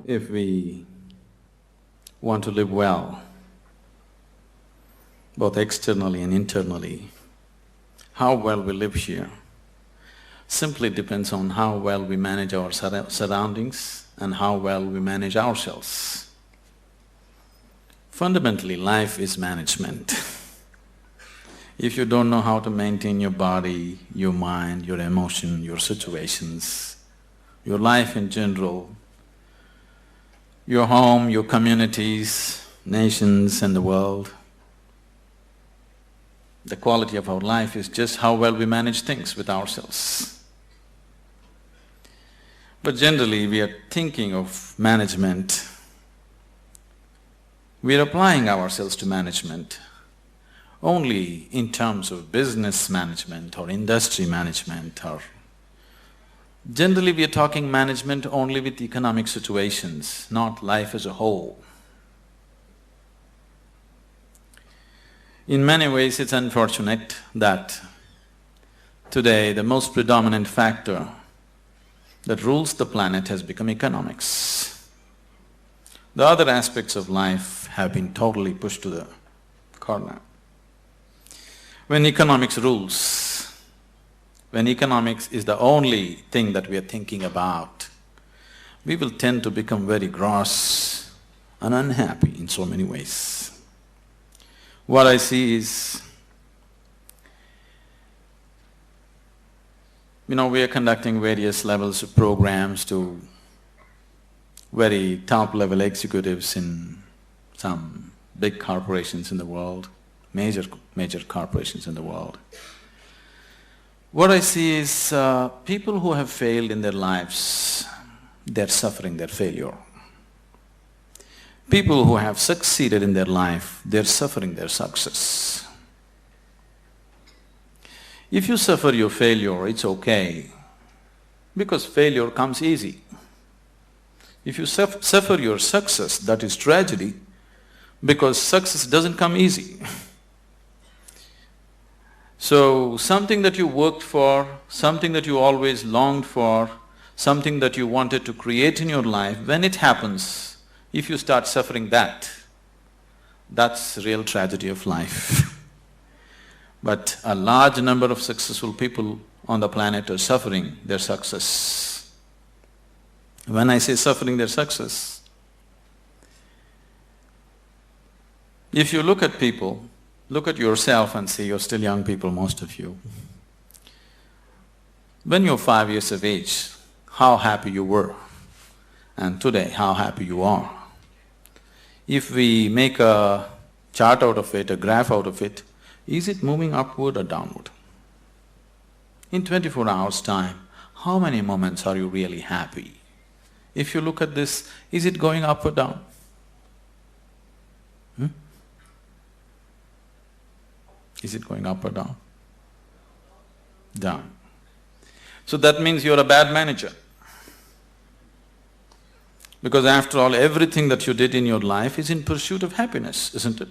If we want to live well, both externally and internally, how well we live here simply depends on how well we manage our surroundings and how well we manage ourselves. Fundamentally, life is management. If you don't know how to maintain your body, your mind, your emotion, your situations, your life in general, your home, your communities, nations and the world, the quality of our life is just how well we manage things with ourselves. But generally, we are thinking of management, we are applying ourselves to management only in terms of business management or industry management, or generally we are talking management only with economic situations, not life as a whole. In many ways, it's unfortunate that today the most predominant factor that rules the planet has become economics. The other aspects of life have been totally pushed to the corner. When economics rules, when economics is the only thing that we are thinking about, we will tend to become very gross and unhappy in so many ways. What I see is, we are conducting various levels of programs to very top-level executives in some big corporations in the world, major corporations in the world. What I see is people who have failed in their lives, they're suffering their failure. People who have succeeded in their life, they're suffering their success. If you suffer your failure, it's okay, because failure comes easy. If you suffer your success, that is tragedy, because success doesn't come easy. So, something that you worked for, something that you always longed for, something that you wanted to create in your life, when it happens, if you start suffering that, that's the real tragedy of life. But a large number of successful people on the planet are suffering their success. When I say suffering their success, if you look at people, look at yourself and see, you're still young people, most of you. When you're 5 years of age, how happy you were, and today, how happy you are. If we make a chart out of it, a graph out of it, is it moving upward or downward? In 24 hours' time, how many moments are you really happy? If you look at this, is it going up or down? Is it going up or down? Down. So that means you're a bad manager. Because after all, everything that you did in your life is in pursuit of happiness, isn't it?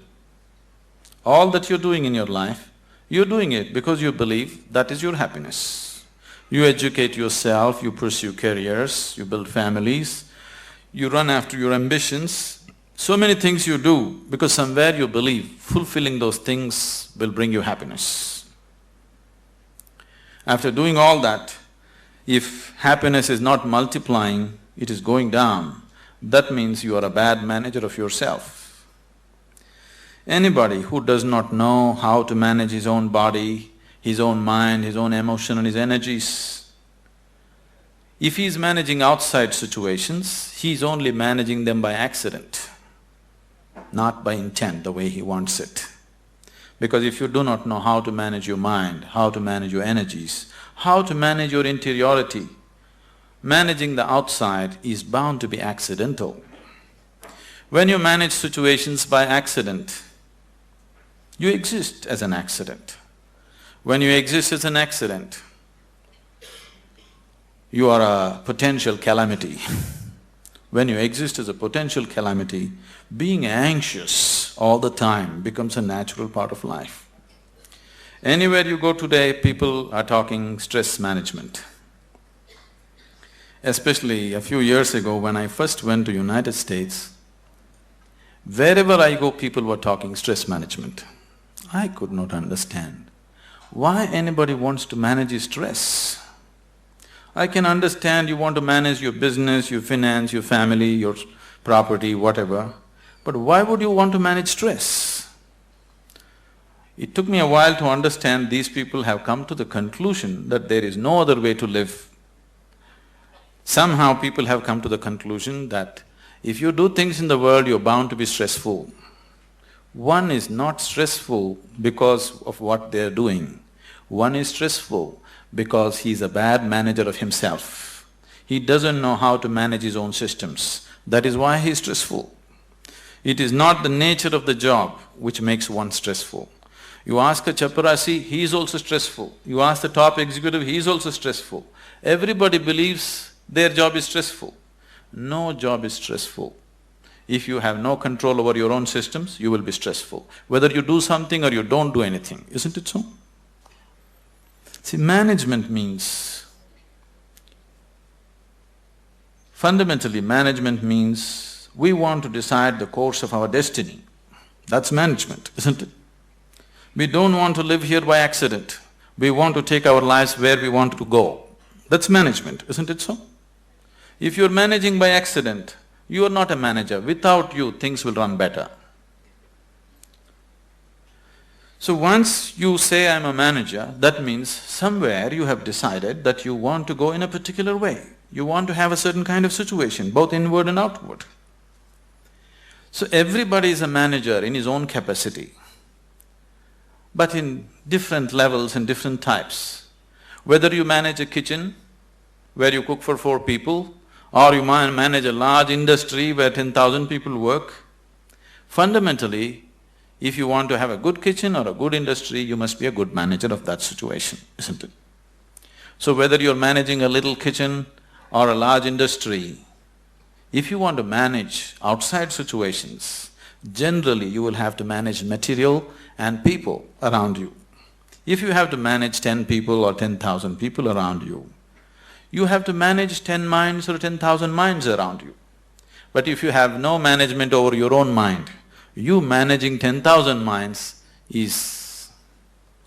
All that you're doing in your life, you're doing it because you believe that is your happiness. You educate yourself, you pursue careers, you build families, you run after your ambitions. So many things you do because somewhere you believe fulfilling those things will bring you happiness. After doing all that, if happiness is not multiplying, it is going down, that means you are a bad manager of yourself. Anybody who does not know how to manage his own body, his own mind, his own emotion and his energies, if he is managing outside situations, he is only managing them by accident, not by intent, the way he wants it. Because if you do not know how to manage your mind, how to manage your energies, how to manage your interiority, managing the outside is bound to be accidental. When you manage situations by accident, you exist as an accident. When you exist as an accident, you are a potential calamity. When you exist as a potential calamity, being anxious all the time becomes a natural part of life. Anywhere you go today, people are talking stress management. Especially a few years ago when I first went to United States, wherever I go, people were talking stress management. I could not understand why anybody wants to manage his stress. I can understand you want to manage your business, your finance, your family, your property, whatever, but why would you want to manage stress? It took me a while to understand these people have come to the conclusion that there is no other way to live. Somehow people have come to the conclusion that if you do things in the world, you're bound to be stressful. One is not stressful because of what they're doing. One is stressful because he's a bad manager of himself. He doesn't know how to manage his own systems. That is why he's stressful. It is not the nature of the job which makes one stressful. You ask a chaparasi, he is also stressful. You ask the top executive, he is also stressful. Everybody believes their job is stressful. No job is stressful. If you have no control over your own systems, you will be stressful. Whether you do something or you don't do anything, isn't it so? See, management means… fundamentally, management means we want to decide the course of our destiny. That's management, isn't it? We don't want to live here by accident. We want to take our lives where we want to go. That's management, isn't it so? If you're managing by accident, you are not a manager. Without you, things will run better. So once you say, I'm a manager, that means somewhere you have decided that you want to go in a particular way. You want to have a certain kind of situation, both inward and outward. So everybody is a manager in his own capacity, but in different levels and different types. Whether you manage a kitchen where you cook for 4 people, or you manage a large industry where 10,000 people work, fundamentally, if you want to have a good kitchen or a good industry, you must be a good manager of that situation, isn't it? So whether you're managing a little kitchen or a large industry, if you want to manage outside situations, generally you will have to manage material and people around you. If you have to manage 10 people or 10,000 people around you, you have to manage 10 minds or 10,000 minds around you. But if you have no management over your own mind, you managing 10,000 minds is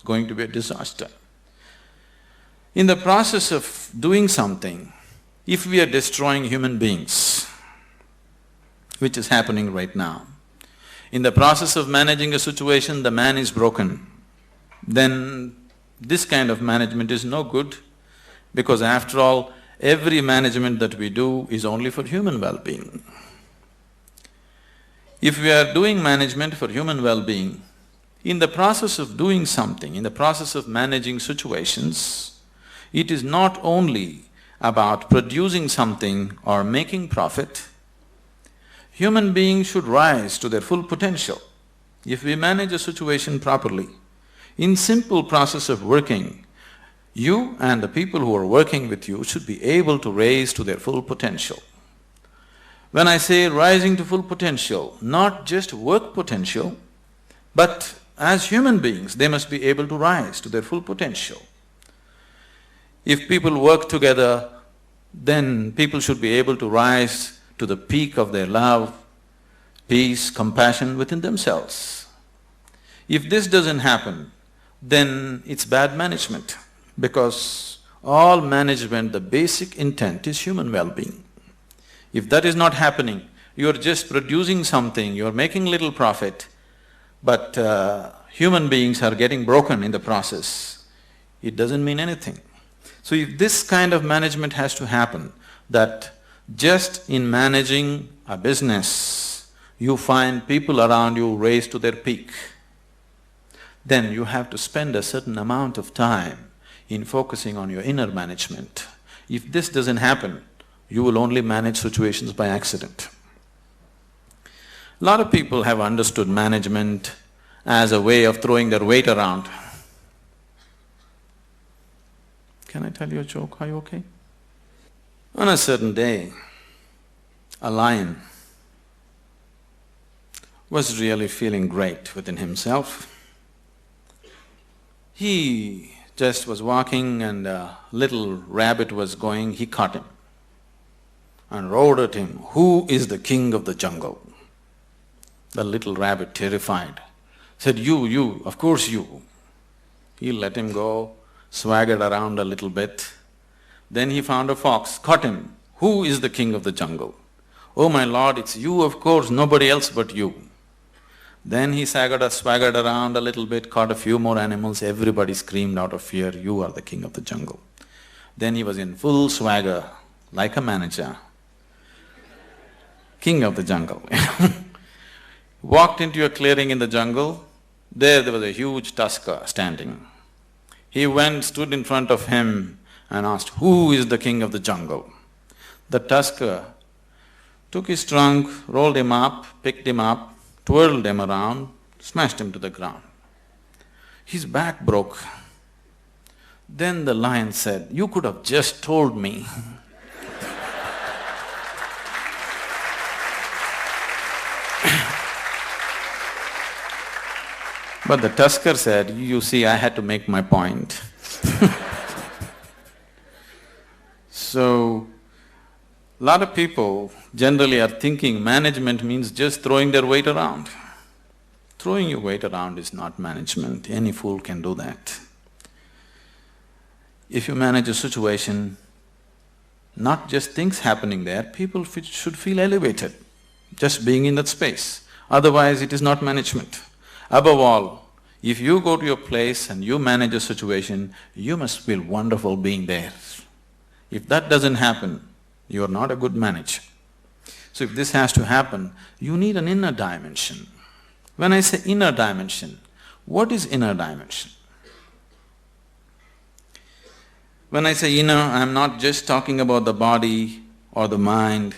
going to be a disaster. In the process of doing something, if we are destroying human beings, which is happening right now, in the process of managing a situation, the man is broken, then this kind of management is no good, because after all, every management that we do is only for human well-being. If we are doing management for human well-being, in the process of doing something, in the process of managing situations, it is not only about producing something or making profit. Human beings should rise to their full potential. If we manage a situation properly, in simple process of working, you and the people who are working with you should be able to raise to their full potential. When I say rising to full potential, not just work potential, but as human beings, they must be able to rise to their full potential. If people work together, then people should be able to rise to the peak of their love, peace, compassion within themselves. If this doesn't happen, then it's bad management, because all management, the basic intent is human well-being. If that is not happening, you're just producing something, you're making little profit, but human beings are getting broken in the process, it doesn't mean anything. So if this kind of management has to happen, that just in managing a business, you find people around you raise to their peak, then you have to spend a certain amount of time in focusing on your inner management. If this doesn't happen, you will only manage situations by accident. A lot of people have understood management as a way of throwing their weight around. Can I tell you a joke? Are you okay? On a certain day, a lion was really feeling great within himself. He just was walking and a little rabbit was going, he caught him. and roared at him, "Who is the king of the jungle?" The little rabbit, terrified, said, You, of course you." He let him go, swaggered around a little bit. Then he found a fox, caught him. "Who is the king of the jungle?" "Oh my lord, it's you, of course, nobody else but you." Then he swaggered around a little bit, caught a few more animals, everybody screamed out of fear, "You are the king of the jungle." Then he was in full swagger, like a manager. King of the jungle. Walked into a clearing in the jungle, there was a huge tusker standing. He went, stood in front of him and asked, "Who is the king of the jungle?" The tusker took his trunk, rolled him up, picked him up, twirled him around, smashed him to the ground. His back broke. Then the lion said, "You could have just told me." But the tusker said, "You see, I had to make my point." So, lot of people generally are thinking management means just throwing their weight around. Throwing your weight around is not management, any fool can do that. If you manage a situation, not just things happening there, people should feel elevated, just being in that space. Otherwise, it is not management. Above all, if you go to your place and you manage a situation, you must feel wonderful being there. If that doesn't happen, you are not a good manager. So if this has to happen, you need an inner dimension. When I say inner dimension, what is inner dimension? When I say inner, I'm not just talking about the body or the mind,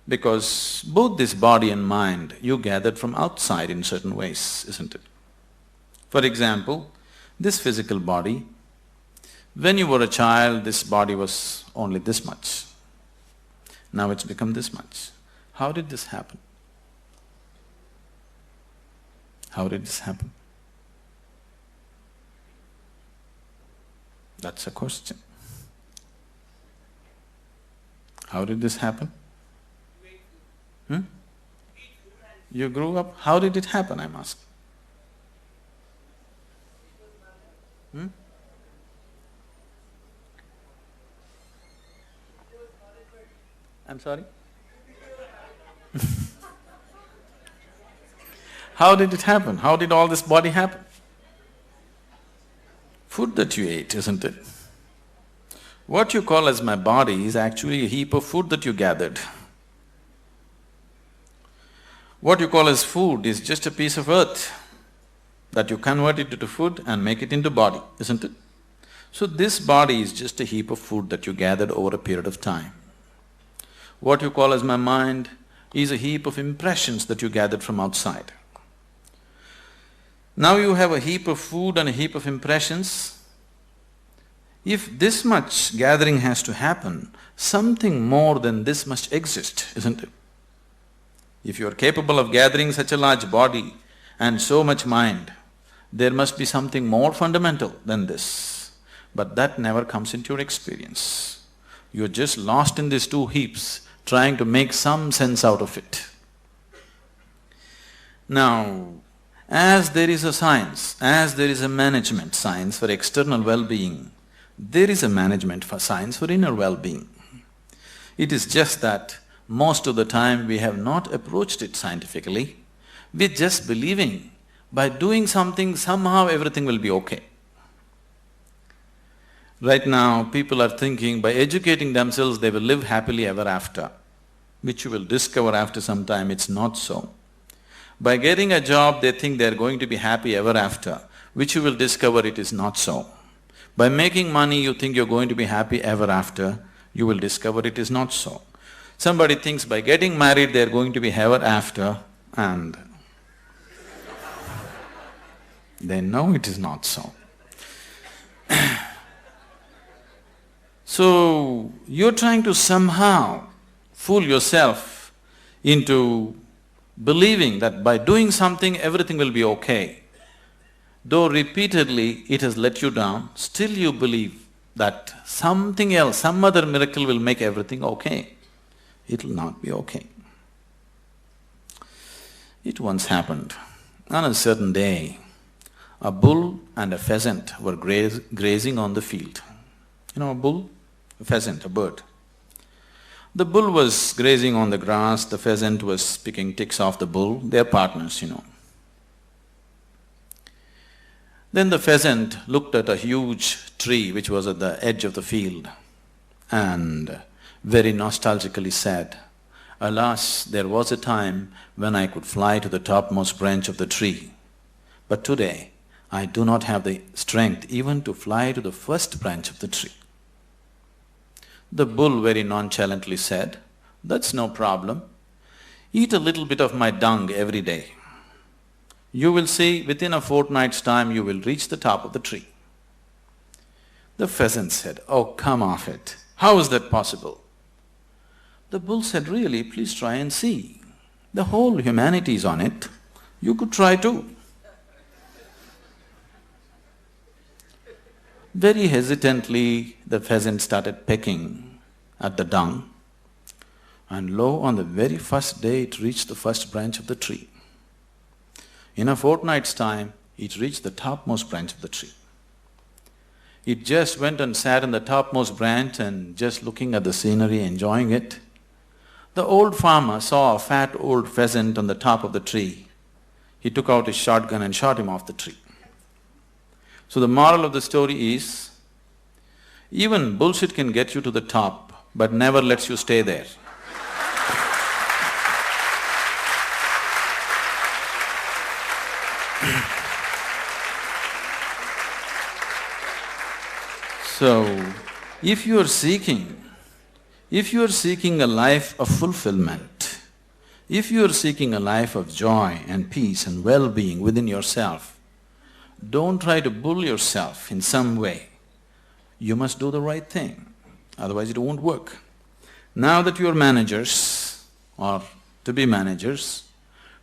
because both this body and mind you gathered from outside in certain ways, isn't it? For example, this physical body, when you were a child, this body was only this much. Now it's become this much. How did this happen? How did this happen? That's a question. How did this happen? You grew up, how did it happen, I'm asking? I'm sorry? How did it happen? How did all this body happen? Food that you ate, isn't it? What you call as my body is actually a heap of food that you gathered. What you call as food is just a piece of earth that you convert it into food and make it into body, isn't it? So this body is just a heap of food that you gathered over a period of time. What you call as my mind is a heap of impressions that you gathered from outside. Now you have a heap of food and a heap of impressions. If this much gathering has to happen, something more than this must exist, isn't it? If you are capable of gathering such a large body and so much mind, there must be something more fundamental than this. But that never comes into your experience. You're just lost in these two heaps, trying to make some sense out of it. Now, as there is a science, as there is a management science for external well-being, there is a management for science for inner well-being. It is just that most of the time we have not approached it scientifically. We're just believing by doing something, somehow everything will be okay. Right now, people are thinking by educating themselves they will live happily ever after, which you will discover after some time it's not so. By getting a job, they think they're going to be happy ever after, which you will discover it is not so. By making money, you think you're going to be happy ever after, you will discover it is not so. Somebody thinks by getting married they're going to be ever after, and they know it is not so. So, you're trying to somehow fool yourself into believing that by doing something everything will be okay. Though repeatedly it has let you down, still you believe that something else, some other miracle will make everything okay. It'll not be okay. It once happened. On a certain day, a bull and a pheasant were grazing on the field. You know a bull? A pheasant, a bird. The bull was grazing on the grass, the pheasant was picking ticks off the bull. They're partners, you know. Then the pheasant looked at a huge tree which was at the edge of the field and very nostalgically said, "Alas, there was a time when I could fly to the topmost branch of the tree, but today I do not have the strength even to fly to the first branch of the tree." The bull very nonchalantly said, "That's no problem. Eat a little bit of my dung every day. You will see, within a fortnight's time you will reach the top of the tree." The pheasant said, "Oh, come off it. How is that possible?" The bull said, "Really, please try and see. The whole humanity is on it. You could try too." Very hesitantly, the pheasant started pecking at the dung, and lo, on the very first day it reached the first branch of the tree. In a fortnight's time, it reached the topmost branch of the tree. It just went and sat on the topmost branch and just looking at the scenery, enjoying it. The old farmer saw a fat old pheasant on the top of the tree. He took out his shotgun and shot him off the tree. So the moral of the story is, even bullshit can get you to the top, but never lets you stay there. So, if you are seeking a life of fulfillment, if you are seeking a life of joy and peace and well-being within yourself, don't try to bull yourself in some way. You must do the right thing, otherwise it won't work. Now that you are managers or to be managers,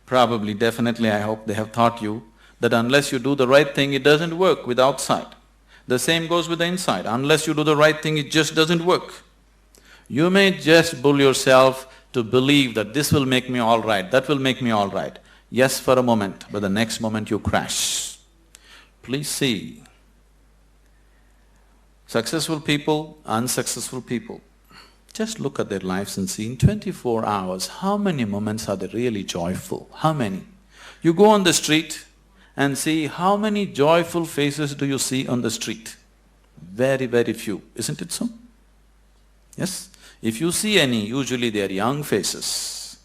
probably, definitely, I hope they have taught you that unless you do the right thing, it doesn't work with outside. The same goes with the inside. Unless you do the right thing, it just doesn't work. You may just bull yourself to believe that this will make me all right, that will make me all right. Yes, for a moment, but the next moment you crash. Please see, successful people, unsuccessful people, just look at their lives and see in 24 hours, how many moments are they really joyful? How many? You go on the street and see how many joyful faces do you see on the street? Very, very few, isn't it so? Yes? If you see any, usually they are young faces.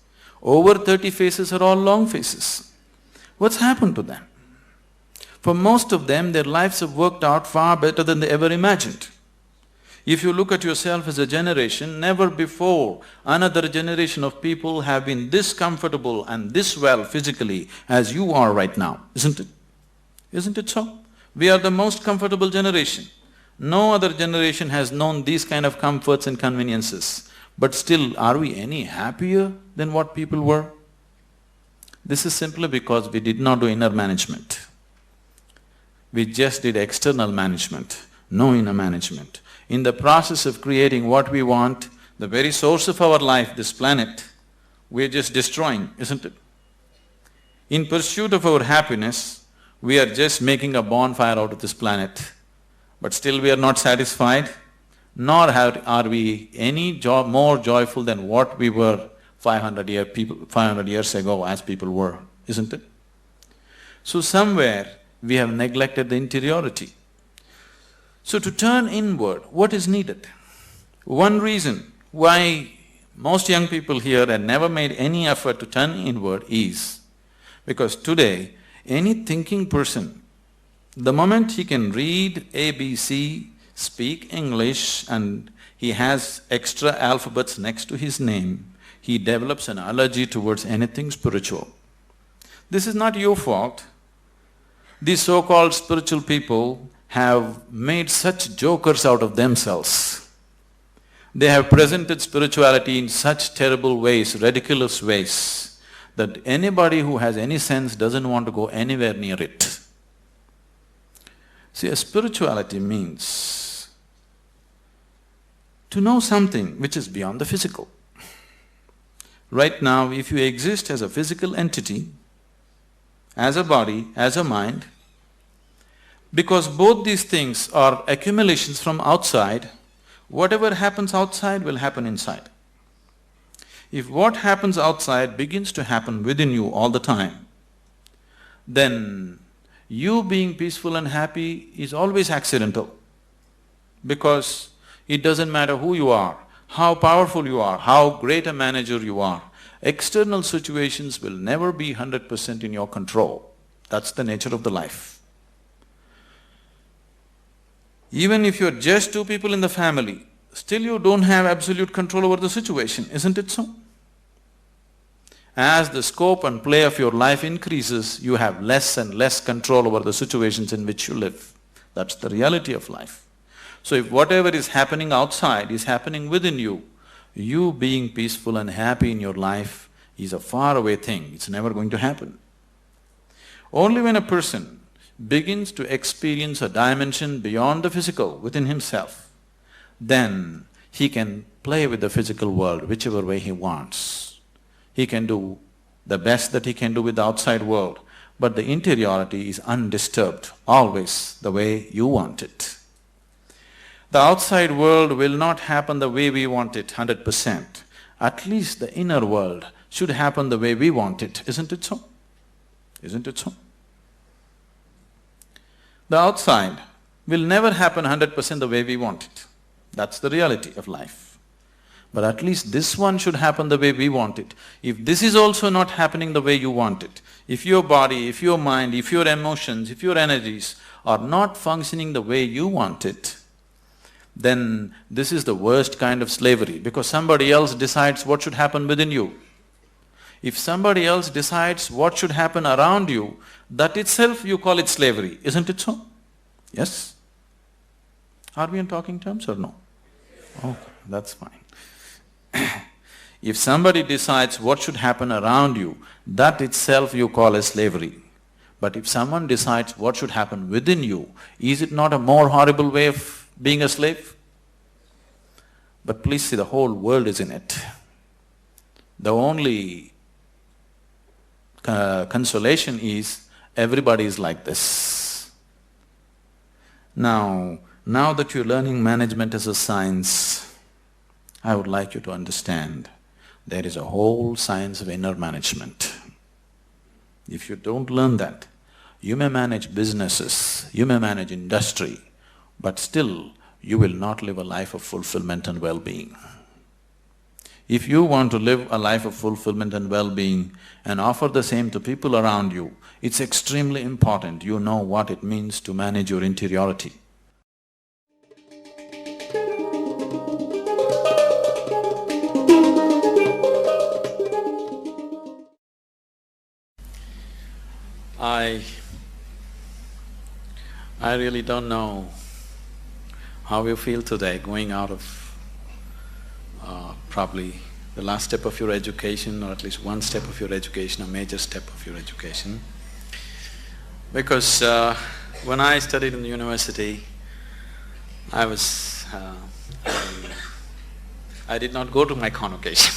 Over 30 faces are all long faces. What's happened to them? For most of them, their lives have worked out far better than they ever imagined. If you look at yourself as a generation, never before another generation of people have been this comfortable and this well physically as you are right now, isn't it? Isn't it so? We are the most comfortable generation. No other generation has known these kind of comforts and conveniences. But still, are we any happier than what people were? This is simply because we did not do inner management. We just did external management, no inner management. In the process of creating what we want, the very source of our life, this planet, we're just destroying, isn't it? In pursuit of our happiness, we are just making a bonfire out of this planet, but still we are not satisfied, nor are we any more joyful than what we were 500 years ago as people were, isn't it? So somewhere we have neglected the interiority. So to turn inward, what is needed? One reason why most young people here had never made any effort to turn inward is because today, any thinking person, the moment he can read ABC, speak English, and he has extra alphabets next to his name, he develops an allergy towards anything spiritual. This is not your fault. These so-called spiritual people have made such jokers out of themselves. They have presented spirituality in such terrible ways, ridiculous ways, that anybody who has any sense doesn't want to go anywhere near it. See, a spirituality means to know something which is beyond the physical. Right now, if you exist as a physical entity, as a body, as a mind, because both these things are accumulations from outside, whatever happens outside will happen inside. If what happens outside begins to happen within you all the time, then you being peaceful and happy is always accidental, because it doesn't matter who you are, how powerful you are, how great a manager you are, external situations will never be 100% in your control. That's the nature of the life. Even if you're just two people in the family, still you don't have absolute control over the situation, isn't it so? As the scope and play of your life increases, you have less and less control over the situations in which you live. That's the reality of life. So if whatever is happening outside is happening within you, you being peaceful and happy in your life is a faraway thing, it's never going to happen. Only when a person begins to experience a dimension beyond the physical within himself, then he can play with the physical world whichever way he wants. He can do the best that he can do with the outside world, but the interiority is undisturbed, always the way you want it. The outside world will not happen the way we want it 100%. At least the inner world should happen the way we want it, isn't it so? Isn't it so? The outside will never happen 100% the way we want it. That's the reality of life. But at least this one should happen the way we want it. If this is also not happening the way you want it, if your body, if your mind, if your emotions, if your energies are not functioning the way you want it, then this is the worst kind of slavery, because somebody else decides what should happen within you. If somebody else decides what should happen around you, that itself you call it slavery, isn't it so? Yes? Are we in talking terms or no? Oh, that's fine. If somebody decides what should happen around you, that itself you call as slavery. But if someone decides what should happen within you, is it not a more horrible way of being a slave? But please see, the whole world is in it. The only consolation is everybody is like this. Now that you're learning management as a science, I would like you to understand there is a whole science of inner management. If you don't learn that, you may manage businesses, you may manage industry, but still you will not live a life of fulfillment and well-being. If you want to live a life of fulfillment and well-being and offer the same to people around you, it's extremely important you know what it means to manage your interiority. I really don't know how you feel today going out of probably the last step of your education, or at least one step of your education, a major step of your education. Because when I studied in the university, I did not go to my convocation.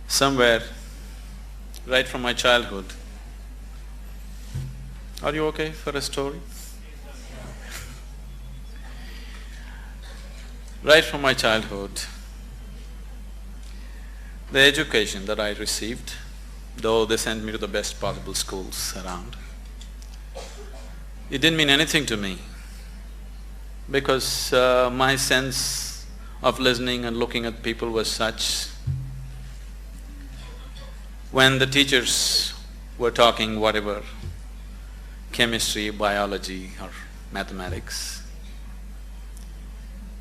Somewhere, right from my childhood. Are you okay for a story? Right from my childhood, the education that I received, though they sent me to the best possible schools around, it didn't mean anything to me, because my sense of listening and looking at people was such. When the teachers were talking whatever, chemistry, biology or mathematics,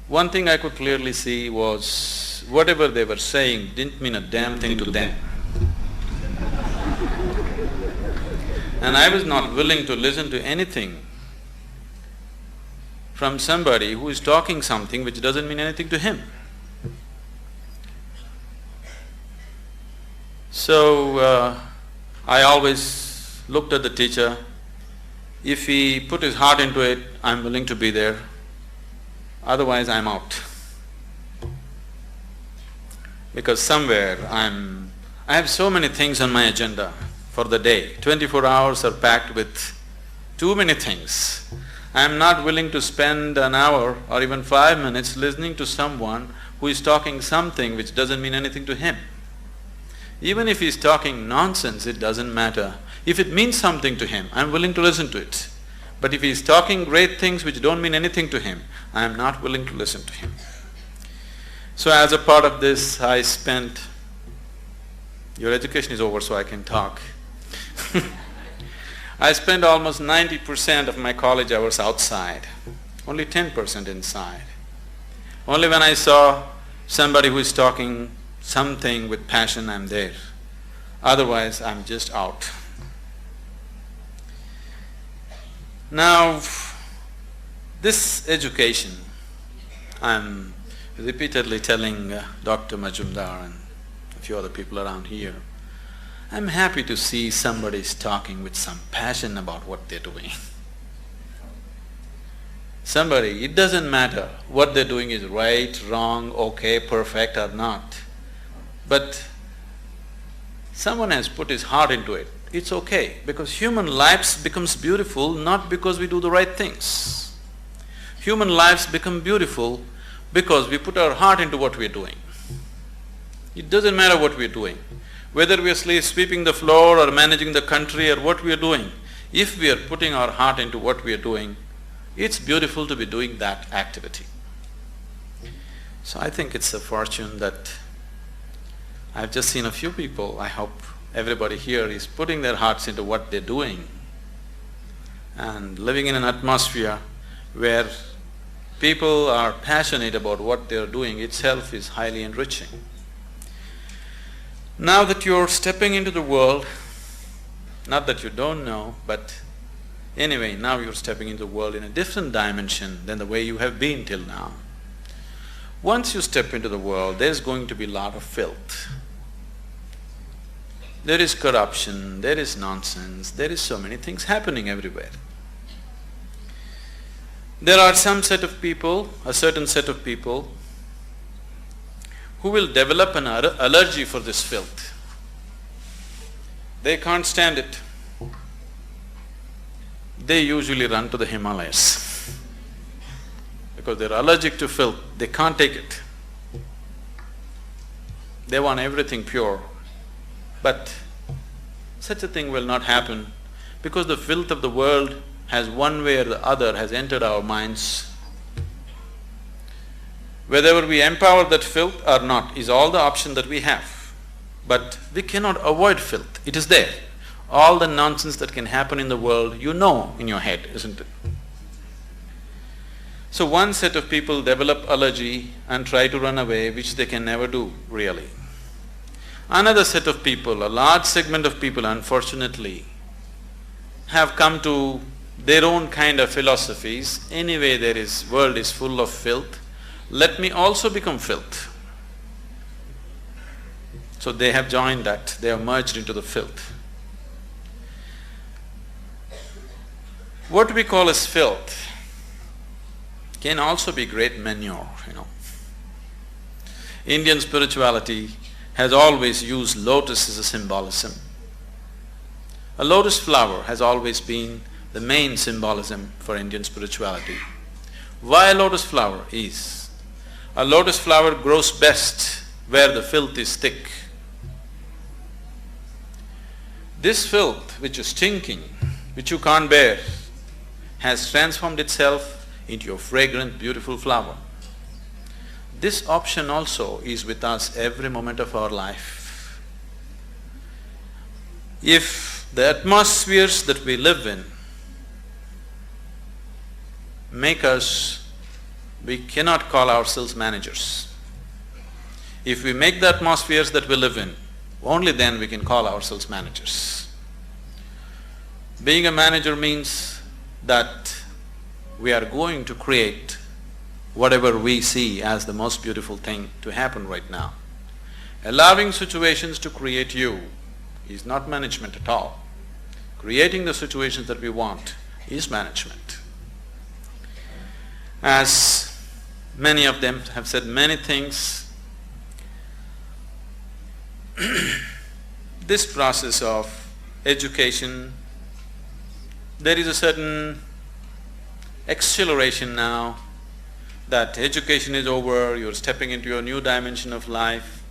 one thing I could clearly see was whatever they were saying didn't mean a damn thing to them. And I was not willing to listen to anything from somebody who is talking something which doesn't mean anything to him. So, I always looked at the teacher. If he put his heart into it, I'm willing to be there. Otherwise, I'm out. Because somewhere I have so many things on my agenda for the day. 24 hours are packed with too many things. I'm not willing to spend an hour or even 5 minutes listening to someone who is talking something which doesn't mean anything to him. Even if he's talking nonsense, it doesn't matter. If it means something to him, I'm willing to listen to it. But if he's talking great things which don't mean anything to him, I am not willing to listen to him. So as a part of this, I spent… Your education is over, so I can talk. I spent almost 90% of my college hours outside, only 10% inside. Only when I saw somebody who is talking something with passion, I'm there. Otherwise, I'm just out. Now, this education, I'm repeatedly telling Dr. Majumdar and a few other people around here, I'm happy to see somebody's talking with some passion about what they're doing. Somebody, it doesn't matter what they're doing is right, wrong, okay, perfect or not. But someone has put his heart into it, it's okay, because human lives becomes beautiful not because we do the right things. Human lives become beautiful because we put our heart into what we're doing. It doesn't matter what we're doing, whether we are sweeping the floor or managing the country or what we are doing, if we are putting our heart into what we are doing, it's beautiful to be doing that activity. So I think it's a fortune that I've just seen a few people, I hope everybody here is putting their hearts into what they're doing and living in an atmosphere where people are passionate about what they're doing itself is highly enriching. Now that you're stepping into the world, not that you don't know, but anyway, now you're stepping into the world in a different dimension than the way you have been till now. Once you step into the world, there's going to be a lot of filth. There is corruption, there is nonsense, there is so many things happening everywhere. There are some set of people, a certain set of people, who will develop an allergy for this filth. They can't stand it. They usually run to the Himalayas because they're allergic to filth, they can't take it. They want everything pure. But such a thing will not happen because the filth of the world has one way or the other has entered our minds. Whether we empower that filth or not is all the option that we have. But we cannot avoid filth, it is there. All the nonsense that can happen in the world, you know in your head, isn't it? So one set of people develop allergy and try to run away, which they can never do, really. Another set of people, a large segment of people, unfortunately, have come to their own kind of philosophies. Anyway, world is full of filth, let me also become filth. So they have joined that, they have merged into the filth. What we call as filth can also be great manure, Indian spirituality has always used lotus as a symbolism. A lotus flower has always been the main symbolism for Indian spirituality. Why a lotus flower is? A lotus flower grows best where the filth is thick. This filth which is stinking, which you can't bear, has transformed itself into a fragrant, beautiful flower. This option also is with us every moment of our life. If the atmospheres that we live in make us, we cannot call ourselves managers. If we make the atmospheres that we live in, only then we can call ourselves managers. Being a manager means that we are going to create whatever we see as the most beautiful thing to happen right now. Allowing situations to create you is not management at all. Creating the situations that we want is management. As many of them have said many things, this process of education, there is a certain exhilaration now that education is over, you're stepping into a new dimension of life,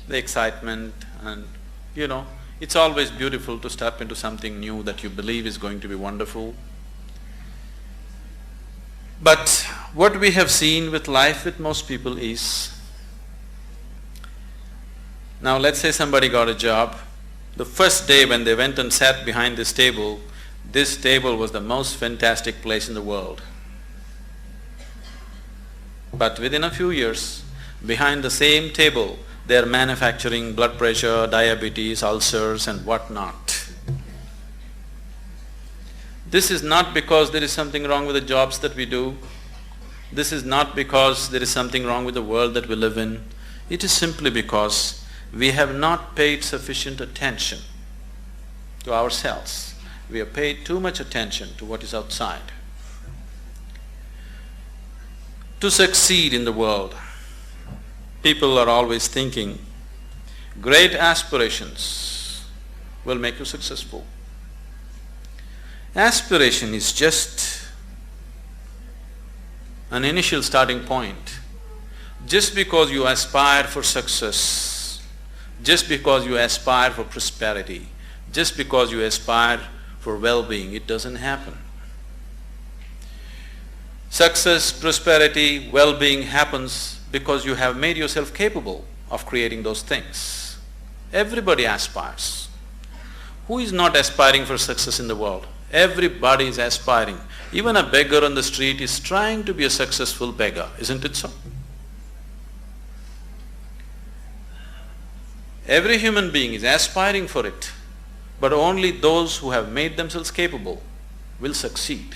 the excitement, and it's always beautiful to step into something new that you believe is going to be wonderful. But what we have seen with life with most people is, now let's say somebody got a job. The first day when they went and sat behind this table was the most fantastic place in the world. But within a few years, behind the same table, they're manufacturing blood pressure, diabetes, ulcers and whatnot. This is not because there is something wrong with the jobs that we do. This is not because there is something wrong with the world that we live in. It is simply because we have not paid sufficient attention to ourselves. We have paid too much attention to what is outside. To succeed in the world, people are always thinking, great aspirations will make you successful. Aspiration is just an initial starting point. Just because you aspire for success, just because you aspire for prosperity, just because you aspire for well-being, it doesn't happen. Success, prosperity, well-being happens because you have made yourself capable of creating those things. Everybody aspires. Who is not aspiring for success in the world? Everybody is aspiring. Even a beggar on the street is trying to be a successful beggar, isn't it so? Every human being is aspiring for it, but only those who have made themselves capable will succeed.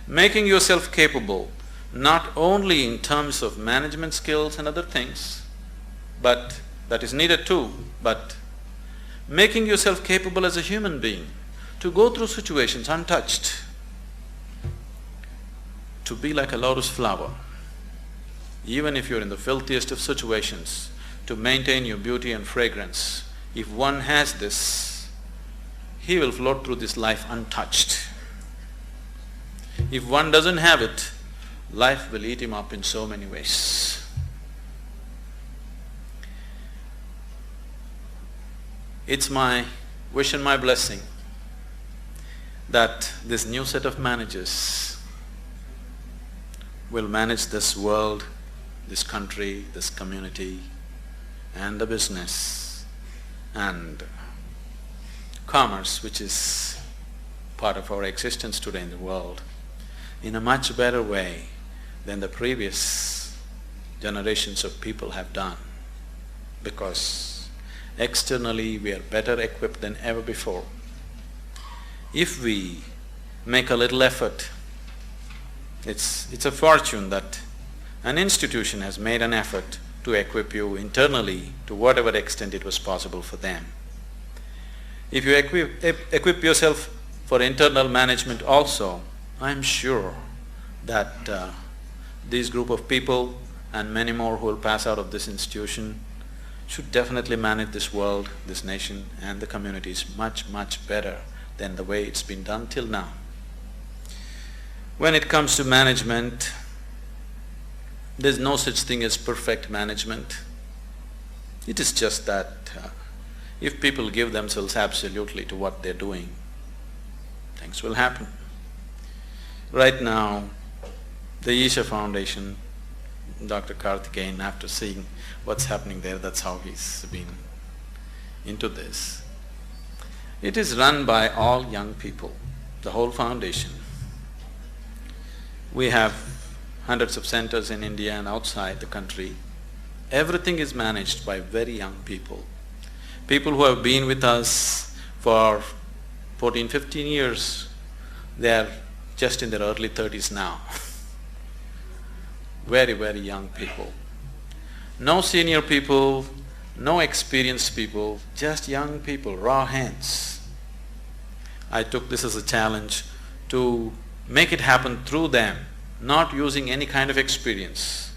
Making yourself capable not only in terms of management skills and other things, but that is needed too, but making yourself capable as a human being to go through situations untouched, to be like a lotus flower, even if you're in the filthiest of situations, to maintain your beauty and fragrance. If one has this, he will float through this life untouched. If one doesn't have it, life will eat him up in so many ways. It's my wish and my blessing that this new set of managers will manage this world, this country, this community, and the business and commerce, which is part of our existence today in the world, in a much better way than the previous generations of people have done. Because externally we are better equipped than ever before. If we make a little effort, it's a fortune that an institution has made an effort to equip you internally to whatever extent it was possible for them. If you equip yourself for internal management also, I'm sure that this group of people and many more who will pass out of this institution should definitely manage this world, this nation and the communities much, much better than the way it's been done till now. When it comes to management, there's no such thing as perfect management. It is just that if people give themselves absolutely to what they're doing, things will happen. Right now, the Isha Foundation, Dr. Karthikeyan, after seeing what's happening there, that's how he's been into this. It is run by all young people, the whole foundation. We have hundreds of centers in India and outside the country. Everything is managed by very young people. People who have been with us for 14, 15 years, they are just in their early 30s now. Very, very young people. No senior people, no experienced people, just young people, raw hands. I took this as a challenge to make it happen through them, not using any kind of experience.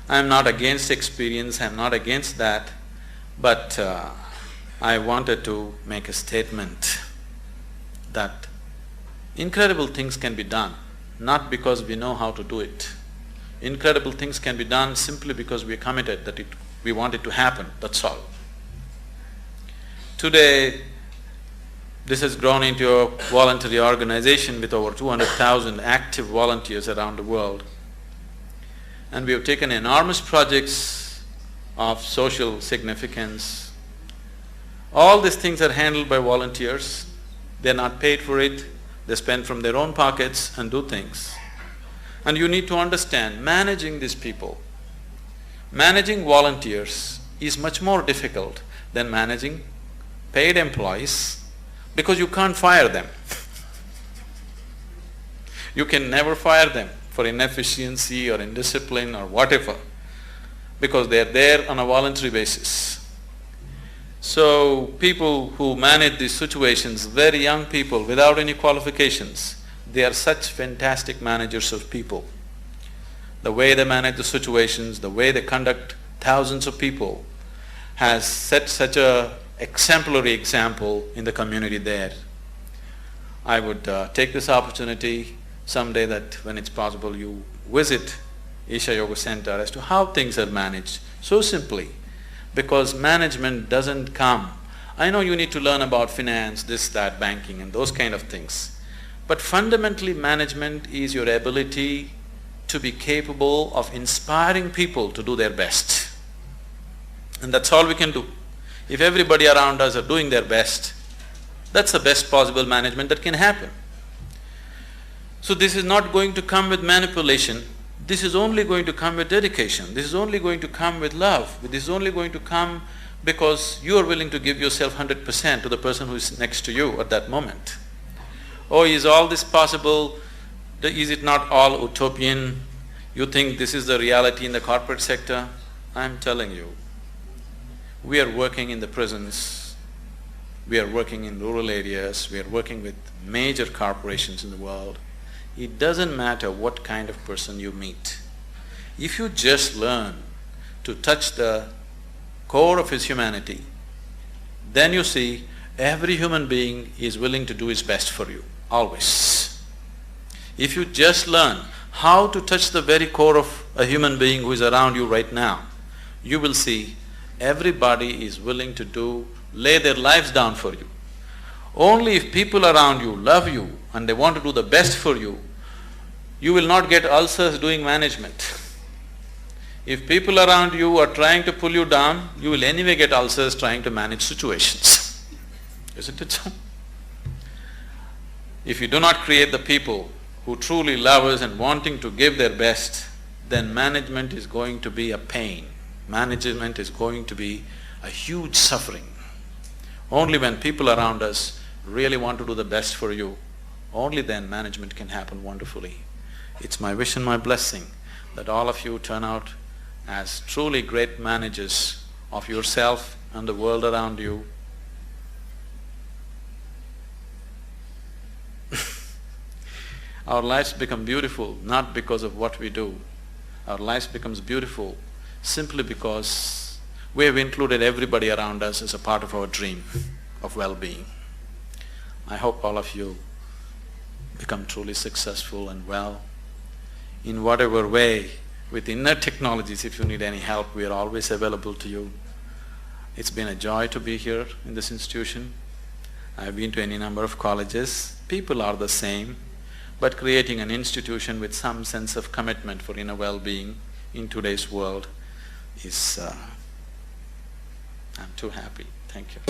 I'm not against experience, I'm not against that, but I wanted to make a statement that incredible things can be done, not because we know how to do it. Incredible things can be done simply because we are committed that we want it to happen, that's all. Today, this has grown into a voluntary organization with over 200,000 active volunteers around the world. And we have taken enormous projects of social significance. All these things are handled by volunteers. They're not paid for it. They spend from their own pockets and do things. And you need to understand, managing these people, managing volunteers is much more difficult than managing paid employees because you can't fire them. You can never fire them for inefficiency or indiscipline or whatever, because they're there on a voluntary basis. So people who manage these situations, very young people without any qualifications, they are such fantastic managers of people. The way they manage the situations, the way they conduct thousands of people has set such a exemplary example in the community there. I would take this opportunity someday that when it's possible you visit Isha Yoga Center as to how things are managed, so simply, because management doesn't come. I know you need to learn about finance, this, that, banking and those kind of things, but fundamentally management is your ability to be capable of inspiring people to do their best. And that's all we can do. If everybody around us are doing their best, that's the best possible management that can happen. So this is not going to come with manipulation, this is only going to come with dedication, this is only going to come with love, this is only going to come because you are willing to give yourself 100% to the person who is next to you at that moment. Oh, is all this possible? Is it not all utopian? You think this is the reality in the corporate sector? I'm telling you, we are working in the prisons, we are working in rural areas, we are working with major corporations in the world. It doesn't matter what kind of person you meet. If you just learn to touch the core of his humanity, then you see every human being is willing to do his best for you, always. If you just learn how to touch the very core of a human being who is around you right now, you will see everybody is willing to lay their lives down for you. Only if people around you love you and they want to do the best for you, you will not get ulcers doing management. If people around you are trying to pull you down, you will anyway get ulcers trying to manage situations. Isn't it so? If you do not create the people who truly love us and wanting to give their best, then management is going to be a pain. Management is going to be a huge suffering. Only when people around us really want to do the best for you, only then management can happen wonderfully. It's my wish and my blessing that all of you turn out as truly great managers of yourself and the world around you. Our lives become beautiful not because of what we do. Our lives becomes beautiful simply because we have included everybody around us as a part of our dream of well-being. I hope all of you become truly successful and well. In whatever way, with inner technologies, if you need any help, we are always available to you. It's been a joy to be here in this institution. I've been to any number of colleges. People are the same, but creating an institution with some sense of commitment for inner well-being in today's world is… I'm too happy. Thank you.